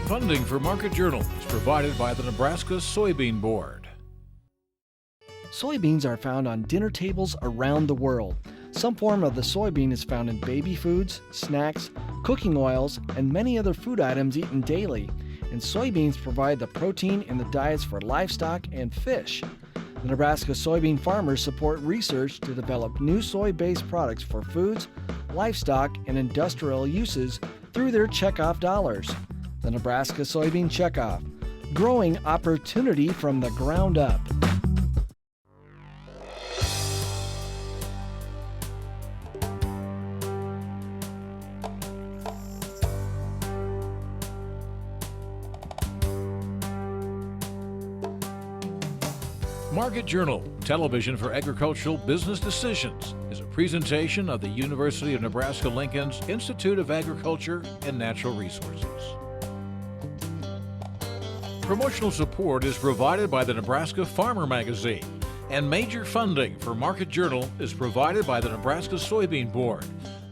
Funding for Market Journal is provided by the Nebraska Soybean Board. Soybeans are found on dinner tables around the world. Some form of the soybean is found in baby foods, snacks, cooking oils, and many other food items eaten daily. And soybeans provide the protein in the diets for livestock and fish. The Nebraska soybean farmers support research to develop new soy-based products for foods, livestock, and industrial uses through their checkoff dollars. The Nebraska Soybean Checkoff, growing opportunity from the ground up. Market Journal, television for agricultural business decisions, is a presentation of the University of Nebraska-Lincoln's Institute of Agriculture and Natural Resources. Promotional support is provided by the Nebraska Farmer Magazine, and major funding for Market Journal is provided by the Nebraska Soybean Board.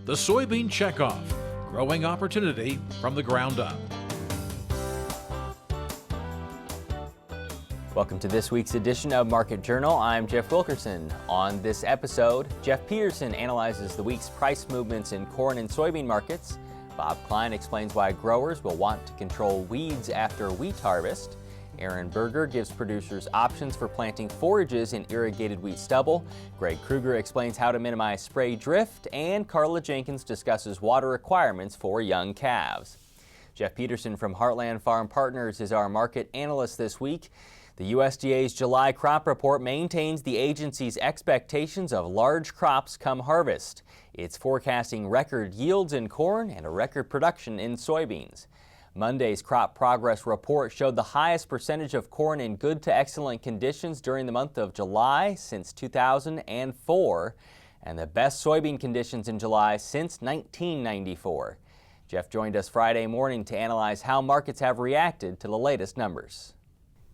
The Soybean Checkoff, growing opportunity from the ground up. Welcome to this week's edition of Market Journal. I'm Jeff Wilkerson. On this episode, Jeff Peterson analyzes the week's price movements in corn and soybean markets. Bob Klein explains why growers will want to control weeds after wheat harvest. Aaron Berger gives producers options for planting forages in irrigated wheat stubble. Greg Kruger explains how to minimize spray drift. And Carla Jenkins discusses water requirements for young calves. Jeff Peterson from Heartland Farm Partners is our market analyst this week. The USDA's July crop report maintains the agency's expectations of large crops come harvest. It's forecasting record yields in corn and a record production in soybeans. Monday's crop progress report showed the highest percentage of corn in good to excellent conditions during the month of July since 2004, and the best soybean conditions in July since 1994. Jeff joined us Friday morning to analyze how markets have reacted to the latest numbers.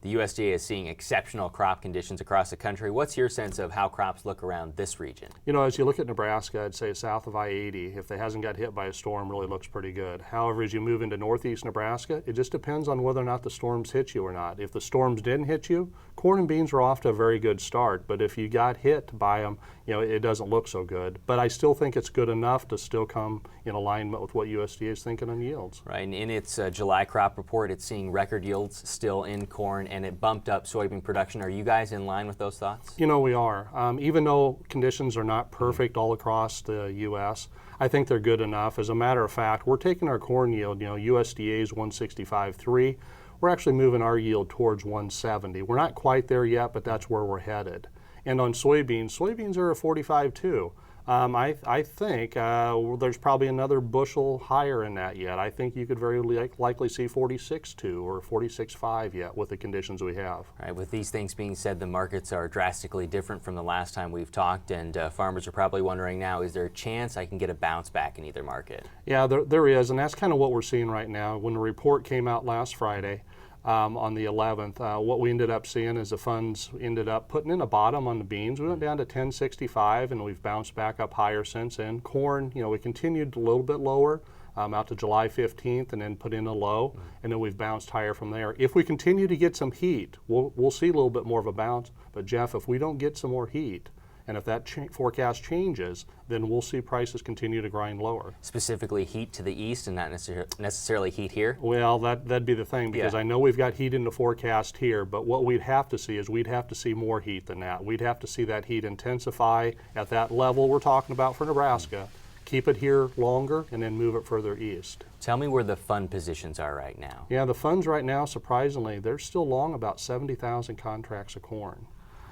The USDA is seeing exceptional crop conditions across the country. What's your sense of how crops look around this region? You know, as you look at Nebraska, I'd say south of I-80, if they hasn't got hit by a storm, really looks pretty good. However, as you move into northeast Nebraska, it just depends on whether or not the storms hit you or not. If the storms didn't hit you, corn and beans are off to a very good start. But if you got hit by them, you know, it doesn't look so good. But I still think it's good enough to still come in alignment with what USDA is thinking on yields. Right, and in its July crop report, it's seeing record yields still in corn, and it bumped up soybean production. Are you guys in line with those thoughts? You know, we are. Even though conditions are not perfect all across the U.S., I think they're good enough. As a matter of fact, we're taking our corn yield, you know, USDA's 165.3. We're actually moving our yield towards 170. We're not quite there yet, but that's where we're headed. And on soybeans are a 45.2. I think there's probably another bushel higher in that yet. I think you could very likely see 46.2 or 46.5 yet with the conditions we have. All right, with these things being said, the markets are drastically different from the last time we've talked, and farmers are probably wondering now, is there a chance I can get a bounce back in either market? Yeah, there is, and that's kind of what we're seeing right now. When the report came out last Friday, on the 11th, what we ended up seeing is the funds ended up putting in a bottom on the beans. We went down to 1065 and we've bounced back up higher since then. Corn, you know, we continued a little bit lower out to July 15th and then put in a low, and then we've bounced higher from there. If we continue to get some heat, we'll see a little bit more of a bounce. But Jeff, if we don't get some more heat, and if that forecast changes, then we'll see prices continue to grind lower. Specifically heat to the east and not necessarily heat here? Well, that'd be the thing, because I know we've got heat in the forecast here, but what we'd have to see is we'd have to see more heat than that. We'd have to see that heat intensify at that level we're talking about for Nebraska, keep it here longer, and then move it further east. Tell me where the fund positions are right now. Yeah, the funds right now, surprisingly, they're still long about 70,000 contracts of corn.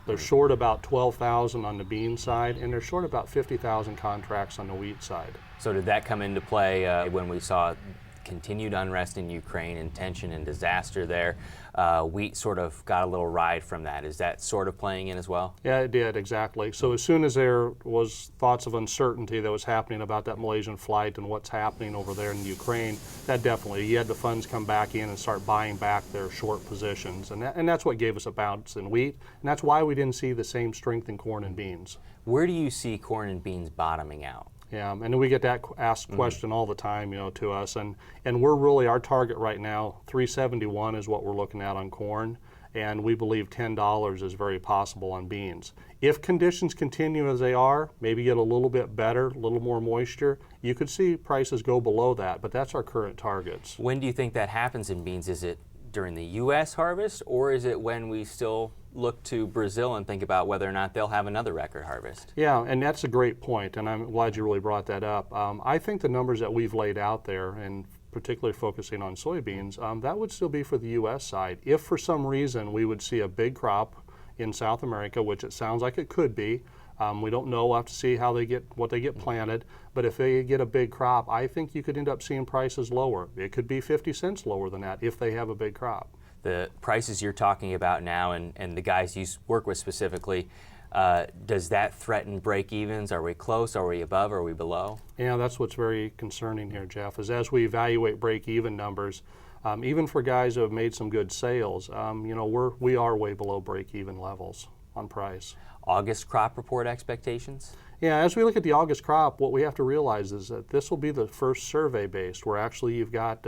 They're short about 12,000 on the bean side, and they're short about 50,000 contracts on the wheat side. So did that come into play when we saw continued unrest in Ukraine and tension and disaster there? Wheat sort of got a little ride from that. Is that sort of playing in as well? Yeah, it did, exactly. So as soon as there was thoughts of uncertainty that was happening about that Malaysian flight and what's happening over there in Ukraine, that definitely, you had the funds come back in and start buying back their short positions. And that's what gave us a bounce in wheat, and that's why we didn't see the same strength in corn and beans. Where do you see corn and beans bottoming out? Yeah, and then we get that asked question all the time, to us, and we're really, our target right now, 371 is what we're looking at on corn, and we believe $10 is very possible on beans. If conditions continue as they are, maybe get a little bit better, a little more moisture, you could see prices go below that, but that's our current targets. When do you think that happens in beans? Is it during the U.S. harvest, or is it when we still look to Brazil and think about whether or not they'll have another record harvest? Yeah, and that's a great point, and I'm glad you really brought that up. I think the numbers that we've laid out there, and particularly focusing on soybeans, that would still be for the U.S. side. If for some reason we would see a big crop in South America, which it sounds like it could be, we don't know. We'll have to see how what they get planted. But if they get a big crop, I think you could end up seeing prices lower. It could be 50 cents lower than that if they have a big crop. The prices you're talking about now, and the guys you work with specifically, does that threaten break-evens? Are we close? Are we above? Are we below? Yeah, that's what's very concerning here, Jeff, is as we evaluate break-even numbers, even for guys who have made some good sales, we are way below break-even levels on price. August crop report expectations? Yeah, as we look at the August crop, what we have to realize is that this will be the first survey based, where actually you've got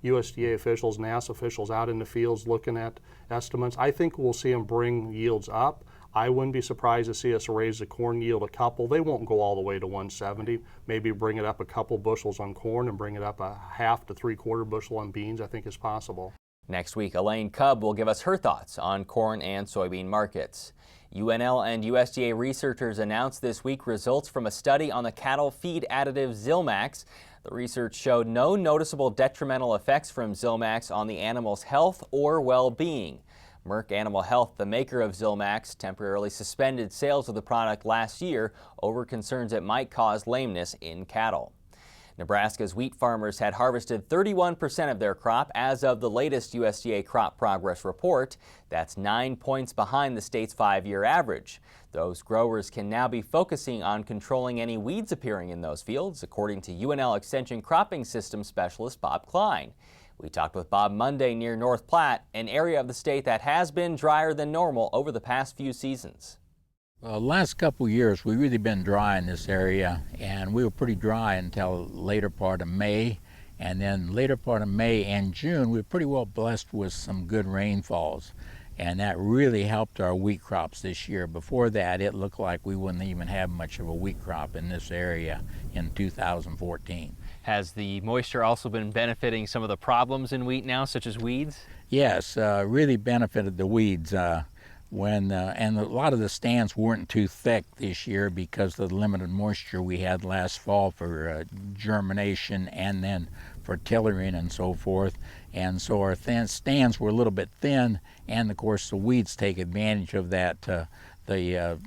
USDA officials, NASA officials out in the fields looking at estimates. I think we'll see them bring yields up. I wouldn't be surprised to see us raise the corn yield a couple. They won't go all the way to 170. Maybe bring it up a couple bushels on corn and bring it up a half to 3/4 bushel on beans, I think is possible. Next week, Elaine Cubb will give us her thoughts on corn and soybean markets. UNL and USDA researchers announced this week results from a study on the cattle feed additive Zilmax. The research showed no noticeable detrimental effects from Zilmax on the animal's health or well-being. Merck Animal Health, the maker of Zilmax, temporarily suspended sales of the product last year over concerns it might cause lameness in cattle. Nebraska's wheat farmers had harvested 31% of their crop as of the latest USDA crop progress report. That's 9 points behind the state's 5-year average. Those growers can now be focusing on controlling any weeds appearing in those fields, according to UNL Extension cropping system specialist Bob Klein. We talked with Bob Monday near North Platte, an area of the state that has been drier than normal over the past few seasons. Well, the last couple years we've really been dry in this area, and we were pretty dry until later part of May, and then later part of May and June we were pretty well blessed with some good rainfalls, and that really helped our wheat crops this year. Before that it looked like we wouldn't even have much of a wheat crop in this area in 2014. Has the moisture also been benefiting some of the problems in wheat now, such as weeds? Yes, really benefited the weeds. And a lot of the stands weren't too thick this year because of the limited moisture we had last fall for germination and then for tillering and so forth. And so our stands were a little bit thin, and of course the weeds take advantage of that, the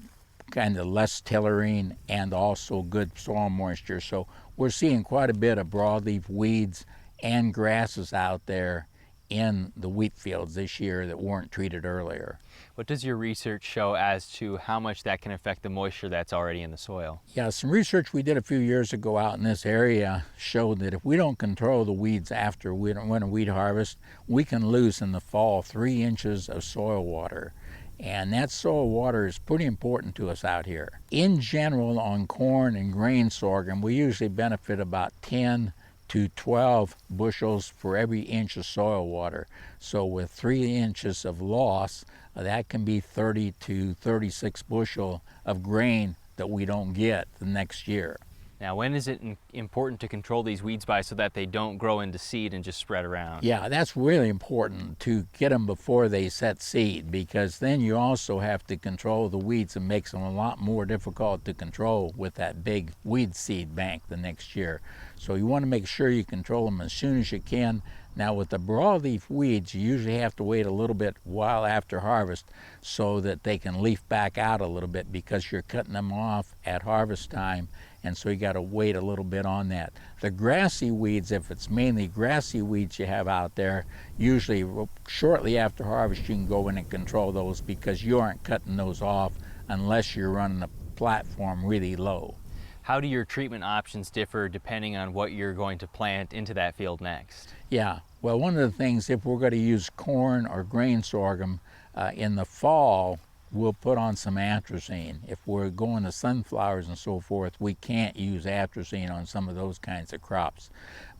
kind of less tillering and also good soil moisture. So we're seeing quite a bit of broadleaf weeds and grasses out there in the wheat fields this year that weren't treated earlier. What does your research show as to how much that can affect the moisture that's already in the soil? Yeah, some research we did a few years ago out in this area showed that if we don't control the weeds after when a wheat harvest, we can lose in the fall 3 inches of soil water. And that soil water is pretty important to us out here. In general, on corn and grain sorghum, we usually benefit about 10 to 12 bushels for every inch of soil water. So with 3 inches of loss, that can be 30 to 36 bushel of grain that we don't get the next year. Now, when is it important to control these weeds by so that they don't grow into seed and just spread around? Yeah, that's really important to get them before they set seed, because then you also have to control the weeds and makes them a lot more difficult to control with that big weed seed bank the next year. So you want to make sure you control them as soon as you can. Now with the broadleaf weeds, you usually have to wait a little bit while after harvest so that they can leaf back out a little bit, because you're cutting them off at harvest time, and so you got to wait a little bit on that. The grassy weeds, if it's mainly grassy weeds you have out there, usually shortly after harvest you can go in and control those, because you aren't cutting those off unless you're running the platform really low. How do your treatment options differ depending on what you're going to plant into that field next? Yeah, well, one of the things, if we're going to use corn or grain sorghum in the fall, we'll put on some atrazine. If we're going to sunflowers and so forth, we can't use atrazine on some of those kinds of crops.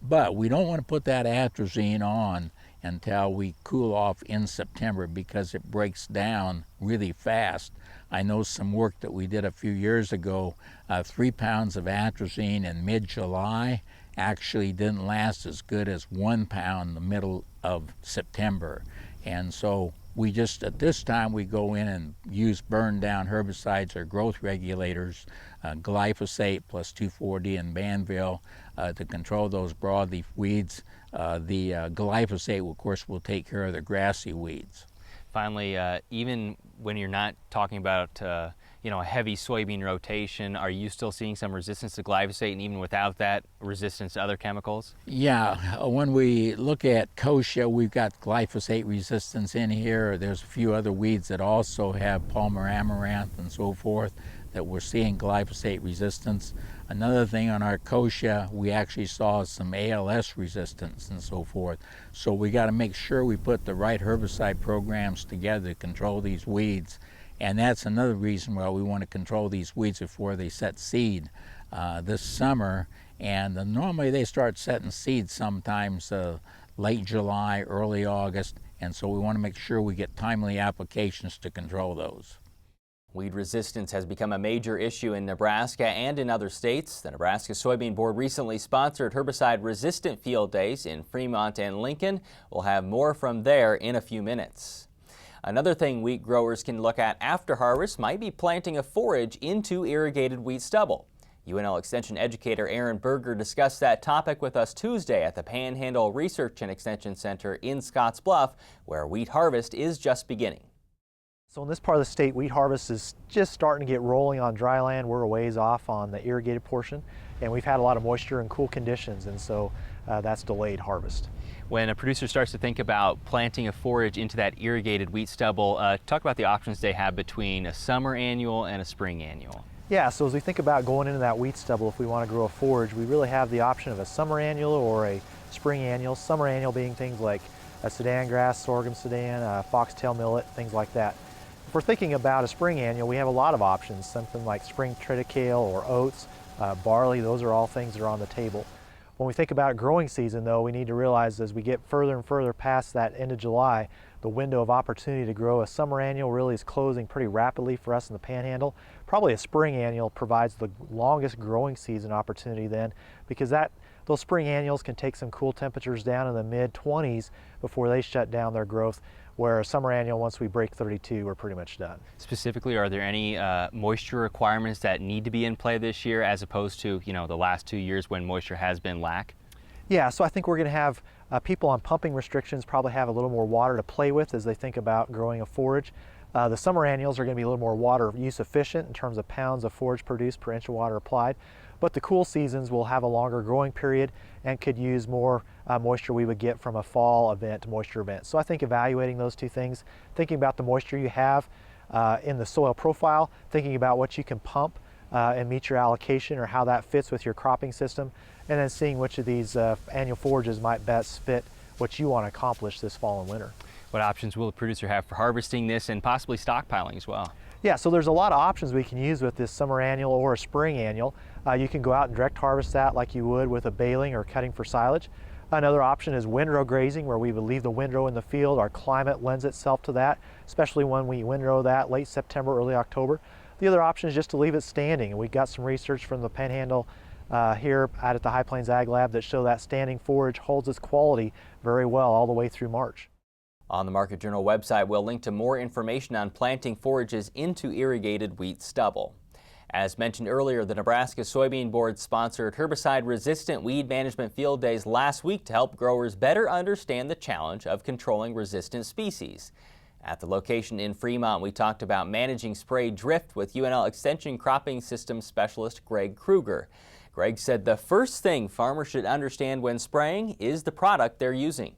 But we don't want to put that atrazine on until we cool off in September because it breaks down really fast. I know some work that we did a few years ago, 3 pounds of atrazine in mid-July actually didn't last as good as 1 pound in the middle of September. And so we just, at this time, we go in and use burned down herbicides or growth regulators, glyphosate plus 2,4-D and Banville to control those broadleaf weeds. The glyphosate, of course, will take care of the grassy weeds. Finally, even when you're not talking about a heavy soybean rotation, are you still seeing some resistance to glyphosate, and even without that, resistance to other chemicals? Yeah, when we look at kochia, we've got glyphosate resistance in here. There's a few other weeds that also have palmer amaranth and so forth that we're seeing glyphosate resistance. Another thing on our kochia, we actually saw some ALS resistance and so forth. So we got to make sure we put the right herbicide programs together to control these weeds. And that's another reason why we want to control these weeds before they set seed this summer. And normally they start setting seed sometimes late July, early August. And so we want to make sure we get timely applications to control those. Weed resistance has become a major issue in Nebraska and in other states. The Nebraska Soybean Board recently sponsored herbicide-resistant field days in Fremont and Lincoln. We'll have more from there in a few minutes. Another thing wheat growers can look at after harvest might be planting a forage into irrigated wheat stubble. UNL Extension educator Aaron Berger discussed that topic with us Tuesday at the Panhandle Research and Extension Center in Scottsbluff, where wheat harvest is just beginning. So in this part of the state, wheat harvest is just starting to get rolling on dry land. We're a ways off on the irrigated portion, and we've had a lot of moisture and cool conditions, and so that's delayed harvest. When a producer starts to think about planting a forage into that irrigated wheat stubble, talk about the options they have between a summer annual and a spring annual. Yeah, so as we think about going into that wheat stubble, if we want to grow a forage, we really have the option of a summer annual or a spring annual. Summer annual being things like a Sudan grass, sorghum Sudan, foxtail millet, things like that. If we're thinking about a spring annual, we have a lot of options, something like spring triticale or oats, barley. Those are all things that are on the table. When we think about growing season, though, we need to realize as we get further and further past that end of July, the window of opportunity to grow a summer annual really is closing pretty rapidly for us in the Panhandle. Probably a spring annual provides the longest growing season opportunity then, because those spring annuals can take some cool temperatures down in the mid-20s before they shut down their growth, where a summer annual, once we break 32, we're pretty much done. Specifically, are there any moisture requirements that need to be in play this year as opposed to, the last 2 years when moisture has been lack? Yeah, so I think we're going to have people on pumping restrictions probably have a little more water to play with as they think about growing a forage. The summer annuals are going to be a little more water use efficient in terms of pounds of forage produced per inch of water applied. But the cool seasons will have a longer growing period and could use more moisture we would get from a fall event to moisture event. So I think evaluating those two things, thinking about the moisture you have in the soil profile, thinking about what you can pump and meet your allocation or how that fits with your cropping system, and then seeing which of these annual forages might best fit what you want to accomplish this fall and winter. What options will the producer have for harvesting this and possibly stockpiling as well? Yeah, so there's a lot of options we can use with this summer annual or a spring annual. You can go out and direct harvest that like you would with a baling or cutting for silage. Another option is windrow grazing, where we would leave the windrow in the field. Our climate lends itself to that, especially when we windrow that late September, early October. The other option is just to leave it standing, and we've got some research from the Panhandle here out at the High Plains Ag Lab that show that standing forage holds its quality very well all the way through March. On the Market Journal website, we'll link to more information on planting forages into irrigated wheat stubble. As mentioned earlier, the Nebraska Soybean Board sponsored herbicide-resistant weed management field days last week to help growers better understand the challenge of controlling resistant species. At the location in Fremont, we talked about managing spray drift with UNL Extension cropping system specialist Greg Kruger. Greg said the first thing farmers should understand when spraying is the product they're using.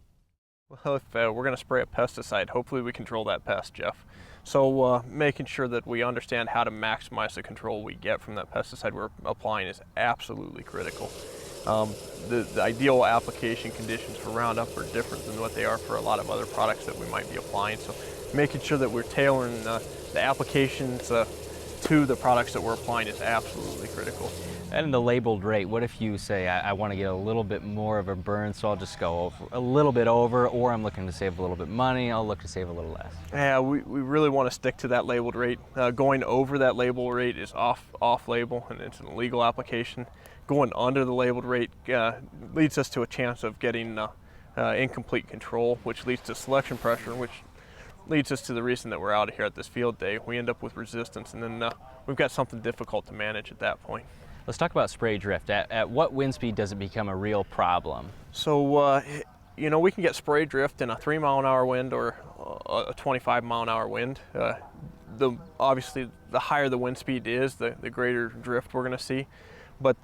Well, if we're going to spray a pesticide, hopefully we control that pest, Jeff. So making sure that we understand how to maximize the control we get from that pesticide we're applying is absolutely critical. The ideal application conditions for Roundup are different than what they are for a lot of other products that we might be applying. So making sure that we're tailoring the applications to the products that we're applying is absolutely critical. And the labeled rate, what if you say, I want to get a little bit more of a burn, so I'll just go a little bit over, or I'm looking to save a little bit money, I'll look to save a little less? Yeah, we really want to stick to that labeled rate. Going over that label rate is off label, and it's an illegal application. Going under the labeled rate leads us to a chance of getting incomplete control, which leads to selection pressure, which leads us to the reason that we're out here at this field day. We end up with resistance, and then we've got something difficult to manage at that point. Let's talk about spray drift. At what wind speed does it become a real problem? So, we can get spray drift in a 3-mile-an-hour wind or a 25-mile-an-hour wind. Obviously, the higher the wind speed is, the greater drift we're going to see. But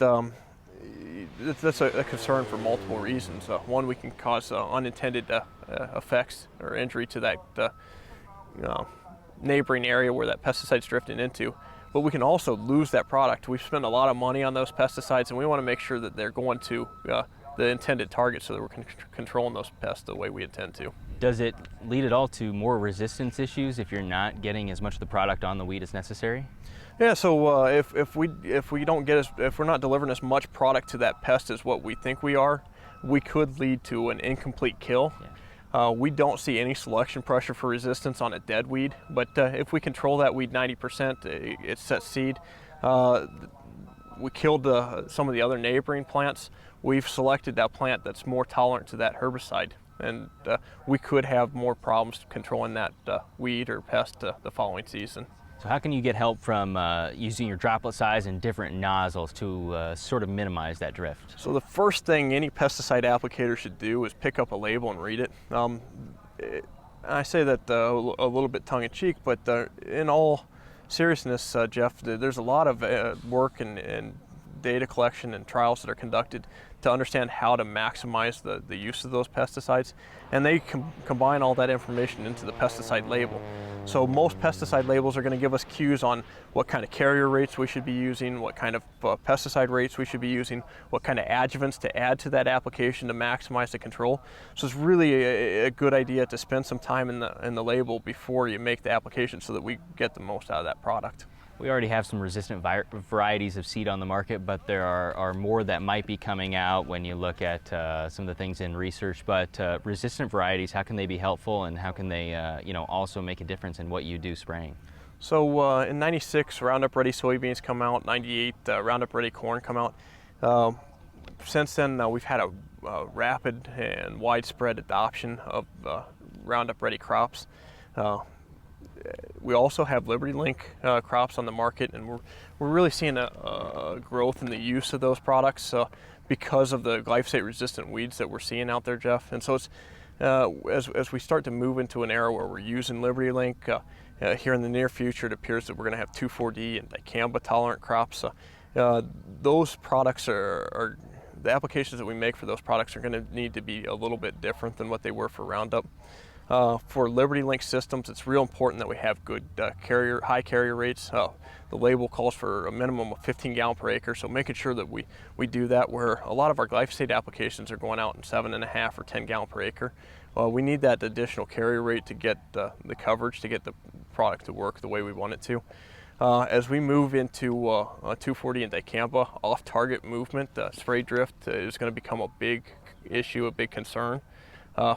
that's a concern for multiple reasons. One, we can cause unintended effects or injury to that neighboring area where that pesticide's drifting into. But we can also lose that product. We've spent a lot of money on those pesticides, and we want to make sure that they're going to the intended target so that we're controlling those pests the way we intend to. Does it lead at all to more resistance issues if you're not getting as much of the product on the wheat as necessary? Yeah, so if we're not delivering as much product to that pest as what we think we are, we could lead to an incomplete kill. Yeah. We don't see any selection pressure for resistance on a dead weed, but if we control that weed 90%, it sets seed. We killed some of the other neighboring plants. We've selected that plant that's more tolerant to that herbicide, and we could have more problems controlling that weed or pest the following season. So how can you get help from using your droplet size and different nozzles to sort of minimize that drift? So the first thing any pesticide applicator should do is pick up a label and read it. I say that a little bit tongue-in-cheek, but in all seriousness, Jeff, there's a lot of work and data collection and trials that are conducted to understand how to maximize the use of those pesticides, and they combine all that information into the pesticide label. So most pesticide labels are going to give us cues on what kind of carrier rates we should be using, what kind of pesticide rates we should be using, what kind of adjuvants to add to that application to maximize the control. So it's really a good idea to spend some time in the label before you make the application so that we get the most out of that product. We already have some resistant varieties of seed on the market, but there are more that might be coming out when you look at some of the things in research. But resistant varieties, how can they be helpful, and how can they also make a difference in what you do spraying? So in '96, Roundup Ready soybeans come out, '98, Roundup Ready corn come out. Since then, we've had a rapid and widespread adoption of Roundup Ready crops. We also have Liberty Link crops on the market, and we're really seeing a growth in the use of those products because of the glyphosate-resistant weeds that we're seeing out there, Jeff. And so it's as we start to move into an era where we're using Liberty Link here in the near future, it appears that we're going to have 2,4-D and dicamba-tolerant crops. Those products are the applications that we make for those products are going to need to be a little bit different than what they were for Roundup. For Liberty Link systems, it's real important that we have good high carrier rates. The label calls for a minimum of 15 gallon per acre, so making sure that we do that, where a lot of our glyphosate applications are going out in 7.5 or 10 gallon per acre. We need that additional carrier rate to get the coverage, to get the product to work the way we want it to. As we move into 2,4-D and dicamba, off-target movement, spray drift is going to become a big issue, a big concern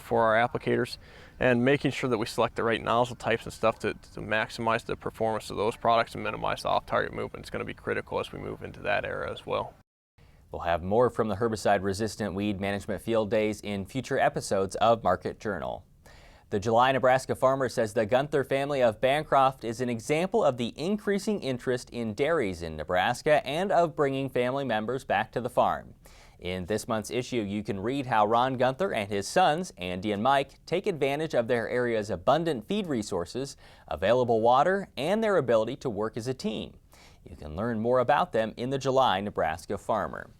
for our applicators. And making sure that we select the right nozzle types and stuff to maximize the performance of those products and minimize the off-target movement is going to be critical as we move into that era as well. We'll have more from the herbicide-resistant weed management field days in future episodes of Market Journal. The July Nebraska farmer says the Gunther family of Bancroft is an example of the increasing interest in dairies in Nebraska and of bringing family members back to the farm. In this month's issue, you can read how Ron Gunther and his sons, Andy and Mike, take advantage of their area's abundant feed resources, available water, and their ability to work as a team. You can learn more about them in the July Nebraska Farmer.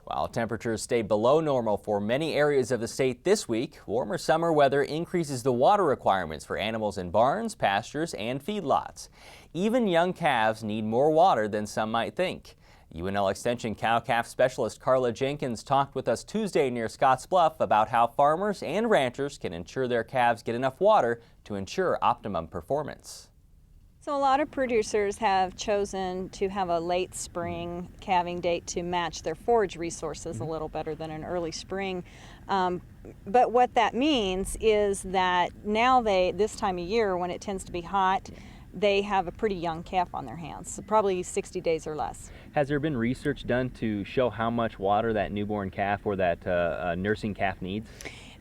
While temperatures stay below normal for many areas of the state this week, warmer summer weather increases the water requirements for animals in barns, pastures, and feedlots. Even young calves need more water than some might think. UNL Extension cow-calf specialist Carla Jenkins talked with us Tuesday near Scottsbluff about how farmers and ranchers can ensure their calves get enough water to ensure optimum performance. So a lot of producers have chosen to have a late spring calving date to match their forage resources a little better than an early spring. But what that means is that now this time of year when it tends to be hot, they have a pretty young calf on their hands, so probably 60 days or less. Has there been research done to show how much water that newborn calf or that nursing calf needs?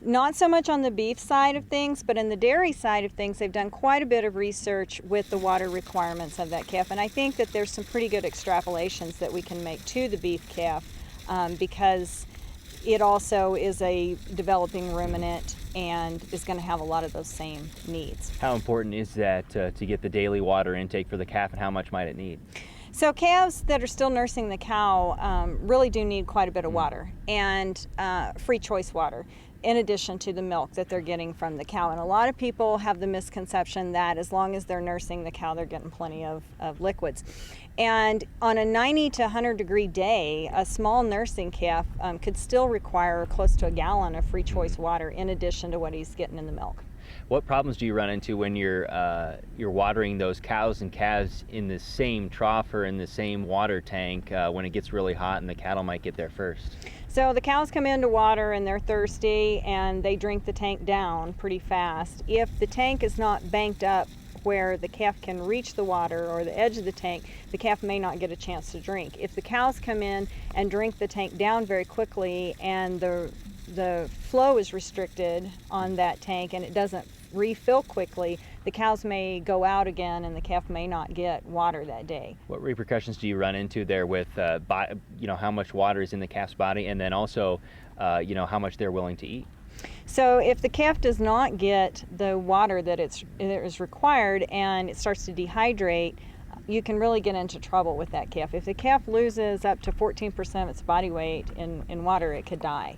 Not so much on the beef side of things, but in the dairy side of things, they've done quite a bit of research with the water requirements of that calf. And I think that there's some pretty good extrapolations that we can make to the beef calf because it also is a developing ruminant and is going to have a lot of those same needs. How important is that to get the daily water intake for the calf, and how much might it need? So calves that are still nursing the cow really do need quite a bit of water, and free choice water, in addition to the milk that they're getting from the cow. And a lot of people have the misconception that as long as they're nursing the cow, they're getting plenty of liquids. And on a 90 to 100 degree day, a small nursing calf could still require close to a gallon of free choice water in addition to what he's getting in the milk. What problems do you run into when you're watering those cows and calves in the same trough or in the same water tank when it gets really hot and the cattle might get there first? So the cows come in to water and they're thirsty and they drink the tank down pretty fast. If the tank is not banked up where the calf can reach the water or the edge of the tank, the calf may not get a chance to drink. If the cows come in and drink the tank down very quickly and the flow is restricted on that tank and it doesn't refill quickly, the cows may go out again and the calf may not get water that day. What repercussions do you run into there with how much water is in the calf's body, and then also how much they're willing to eat? So if the calf does not get the water that is required and it starts to dehydrate, you can really get into trouble with that calf. If the calf loses up to 14% of its body weight in water, it could die.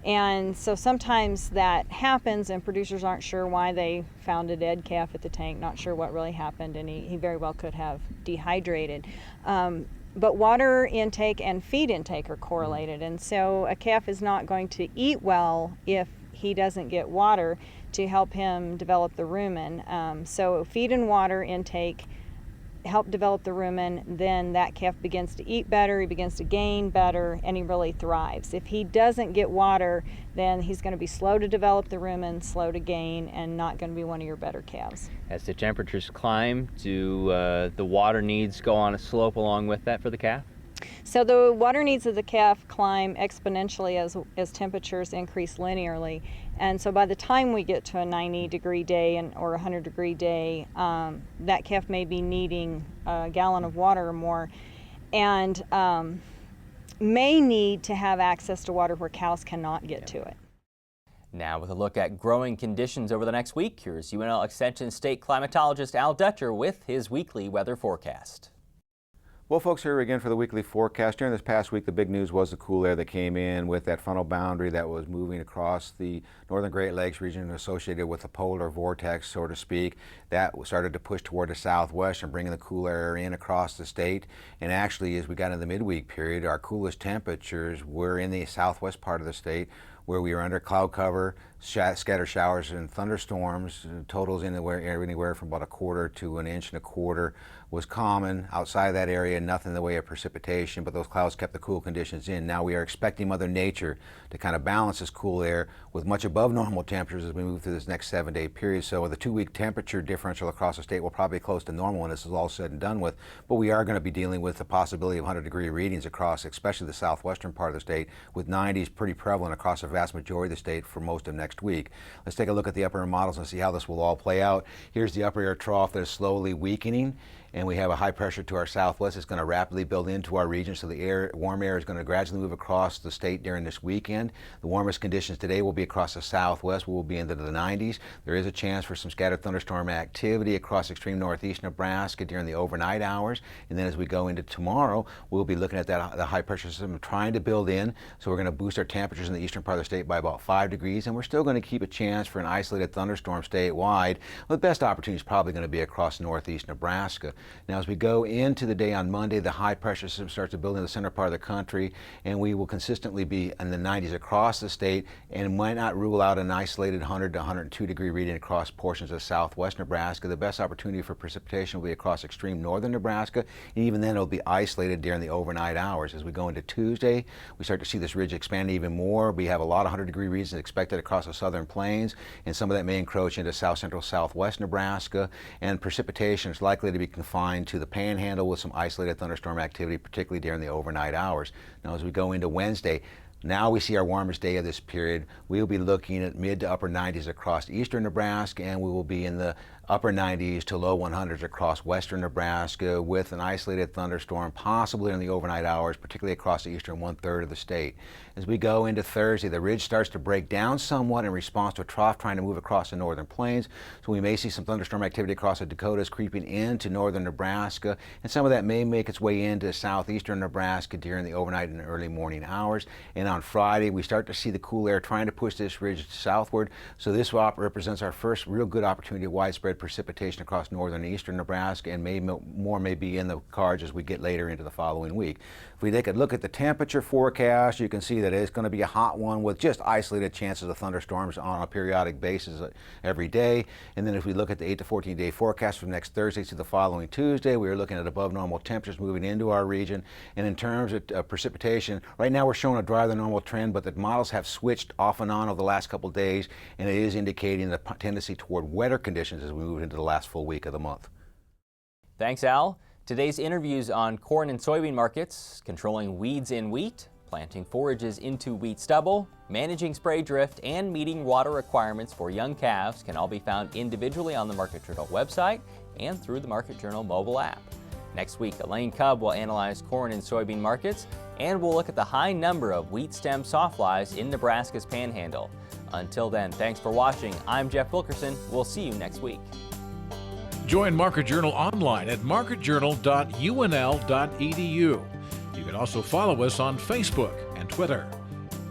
And so sometimes that happens and producers aren't sure why they found a dead calf at the tank, not sure what really happened, and he very well could have dehydrated. But water intake and feed intake are correlated, and so a calf is not going to eat well if he doesn't get water to help him develop the rumen. So feed and water intake help develop the rumen, then that calf begins to eat better, he begins to gain better, and he really thrives. If he doesn't get water, then he's going to be slow to develop the rumen, slow to gain, and not going to be one of your better calves. As the temperatures climb, do the water needs go on a slope along with that for the calf? So the water needs of the calf climb exponentially as temperatures increase linearly. And so by the time we get to a 90-degree day or a 100-degree day, that calf may be needing a gallon of water or more, and may need to have access to water where cows cannot get to it. Now with a look at growing conditions over the next week, here's UNL Extension State Climatologist Al Dutcher with his weekly weather forecast. Well, folks, here again for the weekly forecast. During this past week, the big news was the cool air that came in with that frontal boundary that was moving across the northern Great Lakes region associated with the polar vortex, so to speak. That started to push toward the southwest and bringing the cool air in across the state. And actually, as we got into the midweek period, our coolest temperatures were in the southwest part of the state, where we were under cloud cover, scattered showers and thunderstorms. Totals anywhere from about 1/4 to 1.25 inches was common. Outside of that area, nothing in the way of precipitation, but those clouds kept the cool conditions in. Now we are expecting Mother Nature to kind of balance this cool air with much above normal temperatures as we move through this next 7-day period. So the 2-week temperature differential across the state will probably be close to normal when this is all said and done with, but we are going to be dealing with the possibility of 100-degree readings across, especially the southwestern part of the state, with 90s pretty prevalent across the vast majority of the state for most of next week. Let's take a look at the upper air models and see how this will all play out. Here's the upper air trough that is slowly weakening, and we have a high pressure to our southwest. It's going to rapidly build into our region, so the warm air is going to gradually move across the state during this weekend. The warmest conditions today will be across the southwest. We will be into the 90s. There is a chance for some scattered thunderstorm activity across extreme northeast Nebraska during the overnight hours, and then as we go into tomorrow, we'll be looking at the high pressure system trying to build in, so we're going to boost our temperatures in the eastern part of the state by about 5 degrees, and we're still still going to keep a chance for an isolated thunderstorm statewide. Well, the best opportunity is probably going to be across northeast Nebraska. Now, as we go into the day on Monday, the high pressure system starts to build in the center part of the country, and we will consistently be in the 90s across the state, and might not rule out an isolated 100 to 102 degree reading across portions of southwest Nebraska. The best opportunity for precipitation will be across extreme northern Nebraska, and even then it'll be isolated during the overnight hours. As we go into Tuesday, we start to see this ridge expand even more. We have a lot of 100-degree regions expected across the southern plains, and some of that may encroach into south central southwest Nebraska, and precipitation is likely to be confined to the panhandle with some isolated thunderstorm activity, particularly during the overnight hours. Now, as we go into Wednesday, now we see our warmest day of this period. We'll be looking at mid to upper 90s across eastern Nebraska, and we will be in the upper 90s to low 100s across western Nebraska, with an isolated thunderstorm possibly in the overnight hours, particularly across the eastern 1/3 of the state. As we go into Thursday, the ridge starts to break down somewhat in response to a trough trying to move across the northern plains, so we may see some thunderstorm activity across the Dakotas creeping into northern Nebraska, and some of that may make its way into southeastern Nebraska during the overnight and early morning hours. And on Friday, we start to see the cool air trying to push this ridge southward, so this represents our first real good opportunity of widespread precipitation across northern and eastern Nebraska, and more may be in the cards as we get later into the following week. If we take a look at the temperature forecast, you can see that it's going to be a hot one with just isolated chances of thunderstorms on a periodic basis every day. And then if we look at the 8 to 14 day forecast from next Thursday to the following Tuesday, we are looking at above normal temperatures moving into our region. And in terms of precipitation, right now we're showing a drier than normal trend, but the models have switched off and on over the last couple of days, and it is indicating a tendency toward wetter conditions as we move into the last full week of the month. Thanks, Al. Today's interviews on corn and soybean markets, controlling weeds in wheat, planting forages into wheat stubble, managing spray drift, and meeting water requirements for young calves can all be found individually on the Market Journal website and through the Market Journal mobile app. Next week, Elaine Cubb will analyze corn and soybean markets, and we'll look at the high number of wheat stem sawflies in Nebraska's panhandle. Until then, thanks for watching. I'm Jeff Wilkerson. We'll see you next week. Join Market Journal online at marketjournal.unl.edu. You can also follow us on Facebook and Twitter.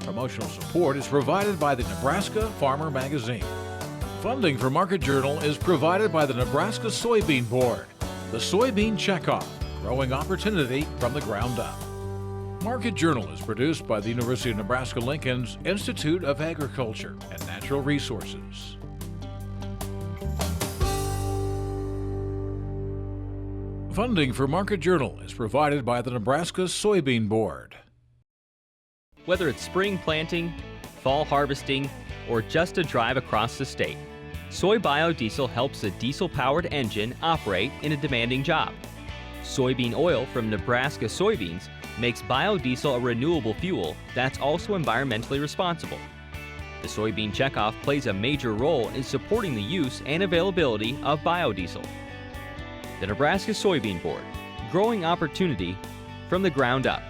Promotional support is provided by the Nebraska Farmer Magazine. Funding for Market Journal is provided by the Nebraska Soybean Board. The Soybean Checkoff, growing opportunity from the ground up. Market Journal is produced by the University of Nebraska-Lincoln's Institute of Agriculture and Natural Resources. Funding for Market Journal is provided by the Nebraska Soybean Board. Whether it's spring planting, fall harvesting, or just a drive across the state, soy biodiesel helps a diesel-powered engine operate in a demanding job. Soybean oil from Nebraska soybeans makes biodiesel a renewable fuel that's also environmentally responsible. The Soybean Checkoff plays a major role in supporting the use and availability of biodiesel. The Nebraska Soybean Board, growing opportunity from the ground up.